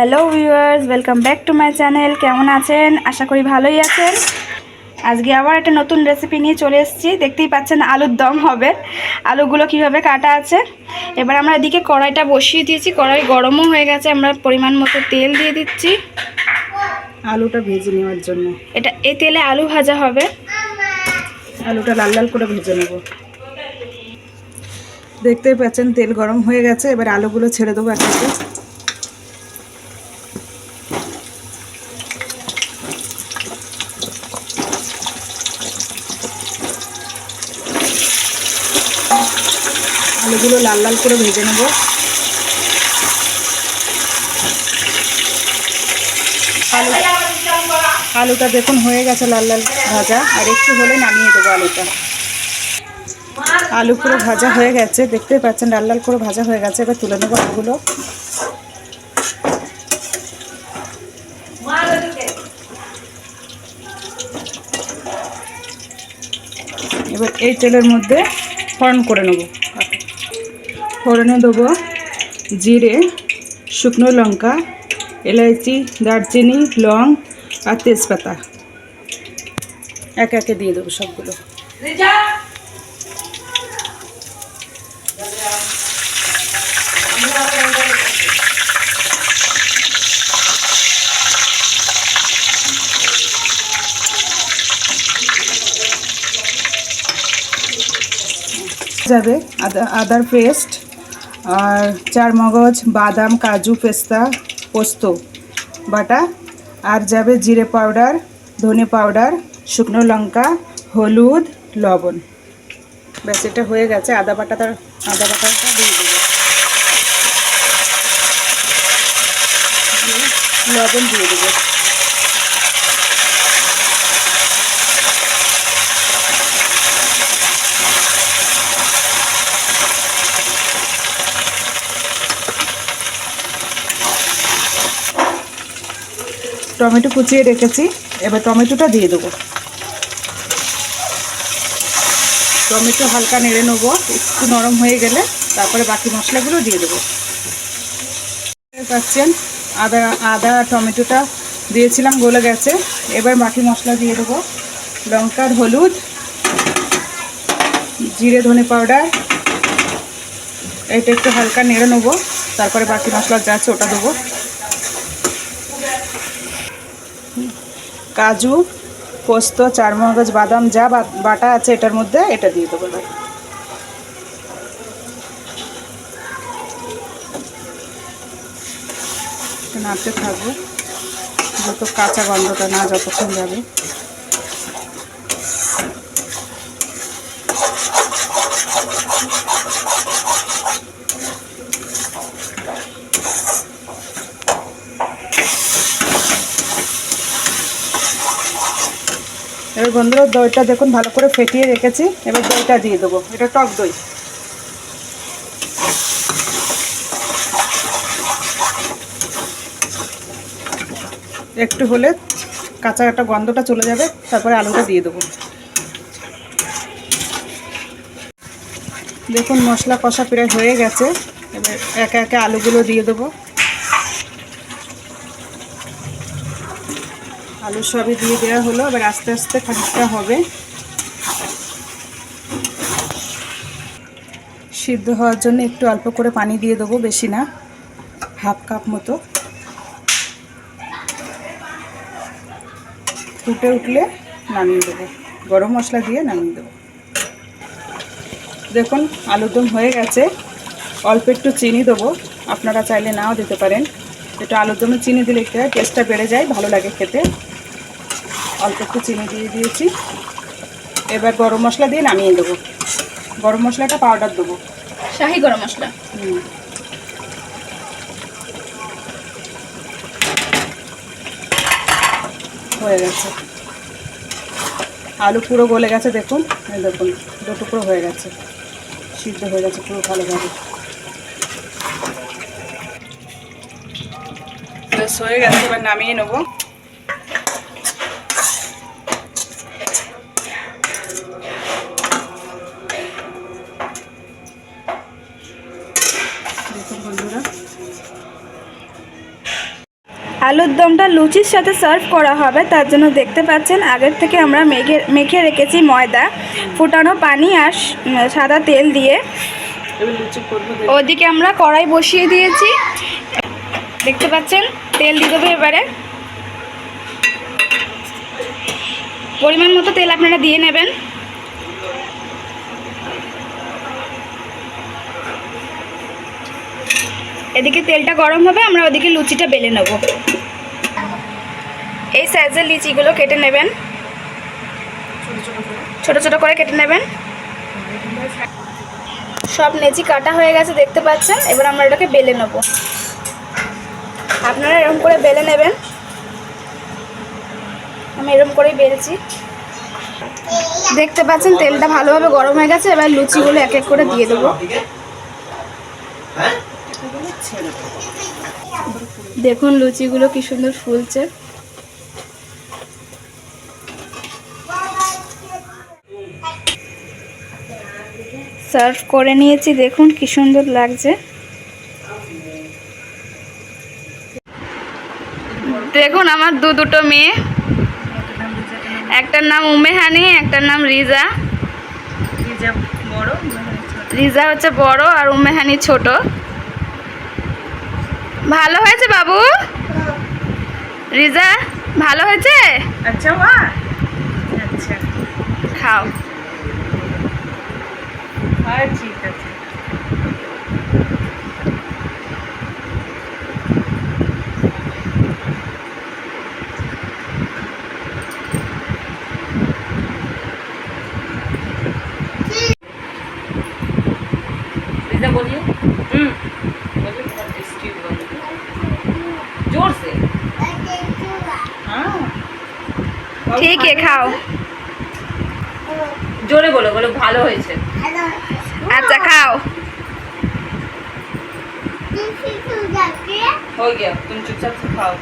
Hello viewers, welcome back to my channel. কেমন আছেন? আশা করি ভালোই আছেন। আজকে আবার একটা নতুন রেসিপি নিয়ে চলে এসেছি। দেখতেই পাচ্ছেন আলুর দম হবে। আলুগুলো কিভাবে কাটা আছে। এবার আমরা এদিকে কড়াইটা বসিয়ে দিয়েছি, কড়াই গরমও হয়ে গেছে। আমরা পরিমাণ মতো তেল দিয়ে দিচ্ছি আলুটা ভেজে নেওয়ার জন্য। এই তেলে আলু ভাজা হবে। আলুটা লাল লাল করে ভেজে নেব। দেখতেই পাচ্ছেন তেল গরম হয়ে গেছে। এবার আলুগুলো ছেড়ে দেবো এক একে। আলুগুলো লাল লাল করে ভেজে নেব। আলুটা দেখুন হয়ে গেছে লাল লাল ভাজা, আর একটু হলে নামিয়ে দেবো আলুটা। আলু পুরো ভাজা হয়ে গেছে, দেখতেই পাচ্ছেন লাল লাল করে ভাজা হয়ে গেছে। এবার তুলে নেবো আলুগুলো। এবার এই তেলের মধ্যে ফোড়ন করে নেব। ফোড়নে দেবো জিরে, শুকনো লঙ্কা, এলাচি, দারচিনি, লং আর তেজপাতা। একে একে দিয়ে দেবো সবগুলো। যাবে আদার পেস্ট, আর চারমগজ, বাদাম, কাজু, পেস্তা, পোস্ত বাটা, আর যাবে জিরে পাউডার, ধনে পাউডার, শুকনো লঙ্কা, হলুদ, লবণ। ব্যাস এটা হয়ে গেছে। আদা বাটাটা দিয়ে দেবো, লবণ দিয়ে দেবো। টমেটো কুচিয়ে রেখেছি, এবার টমেটোটা দিয়ে দেবো। টমেটো হালকা নেড়ে নেবো, একটু নরম হয়ে গেলে তারপরে বাকি মশলাগুলো দিয়ে দেবো। পাচ্ছেন আদা টমেটোটা দিয়েছিলাম, গলে গেছে। এবার বাকি মশলা দিয়ে দেবো। লঙ্কার হলুদ, জিরে ধনে পাউডার, এটা একটু হালকা নেড়ে নেবো, তারপরে বাকি মশলা যা আছে ওটা দেবো। কাজু, পোস্ত, চারমগজ, বাদাম যা বাটা আছে এটার মধ্যে এটা দিয়ে দেবো। নাড়তে থাকবো যত কাঁচা গন্ধটা না যতক্ষণ যাবে। এবার বন্ধুরা দইটা দেখুন ভালো করে ফেটিয়ে রেখেছি। এবার দইটা দিয়ে দেবো, এটা টক দই। একটু হলে কাঁচা একটা গন্ধটা চলে যাবে, তারপরে আলুটা দিয়ে দেবো। দেখুন মশলা কষা প্রায় হয়ে গেছে। এবার একে একে আলুগুলো দিয়ে দেবো। আলু সবই দিয়ে দেওয়া হলো। এবার আস্তে আস্তে খানিকটা হবে, সিদ্ধ হওয়ার জন্য একটু অল্প করে পানি দিয়ে দেবো, বেশি না, হাফ কাপ মতো। ফুটে উঠলে নামিয়ে দেবো, গরম মশলা দিয়ে নামিয়ে দেবো। দেখুন আলুর দম হয়ে গেছে। অল্প একটু চিনি দেবো, আপনারা চাইলে নাও দিতে পারেন। একটু আলুর দমে চিনি দিলে একটু টেস্টটা বেড়ে যায়, ভালো লাগে খেতে। অল্প একটু চিনি দিয়ে দিয়েছি। এবার গরম মশলা দিয়ে নামিয়ে দেবো। গরম মশলাটা পাউডার দেবো, শাহি গরম মশলা। হয়ে গেছে। আলু পুরো গলে গেছে, দেখুন দেখুন দু টুকরো হয়ে গেছে, সিদ্ধ হয়ে গেছে পুরো ভালোভাবে। বেশ হয়ে গেছে, এবার নামিয়ে নেবো। দেখুন বন্ধুরা আলুর দমটা লুচির সাথে সার্ভ করা হবে, তার জন্য দেখতে পাচ্ছেন আগের থেকে আমরা মেখে রেখেছি ময়দা, ফুটানো পানি আর সাদা তেল দিয়ে। এবার লুচি করবো। ওদিকে আমরা কড়াই বসিয়ে দিয়েছি, দেখতে পাচ্ছেন তেল দিয়ে দেবো এবারে। পরিমাণ মতো তেল আপনারা দিয়ে নেবেন। এদিকে তেলটা গরম হবে, আমরা ওদিকে লুচিটা বেলে নেব। এই সাইজের লিচিগুলো কেটে নেবেন, ছোট ছোট করে কেটে নেবেন। সব লেচি কাটা হয়ে গেছে দেখতে পাচ্ছেন। এবার আমরা এটাকে বেলে নেব। আপনারা এরকম করে বেলে নেবেন, আমি এরকম করেই বেলছি। দেখতে পাচ্ছেন তেলটা ভালোভাবে গরম হয়ে গেছে। এবার লুচিগুলো এক এক করে দিয়ে দেবো। দেখুন লুচিগুলো কি সুন্দর ফুলছে। সার্ভ করে নিয়েছি, দেখুন কি সুন্দর লাগছে। দেখুন আমার দুটো মেয়ে, একটার নাম উমেহানি, একটার নাম রিজা। রিজা হচ্ছে বড় আর উমেহানি ছোট। ভালো হয়েছে বাবু? রিজা ভালো হয়েছে? আচ্ছা মা, আচ্ছা খাও। ঠিক আছে। रीता बोलिए। बोलिए बहुत टेस्टी हुआ, जोर से। हाँ ठीक है खाओ। जोरे बोलो, बोलो ভালো হয়েছে। अच्छा खाओ। हो गया, तुम चुपचाप से खाओ।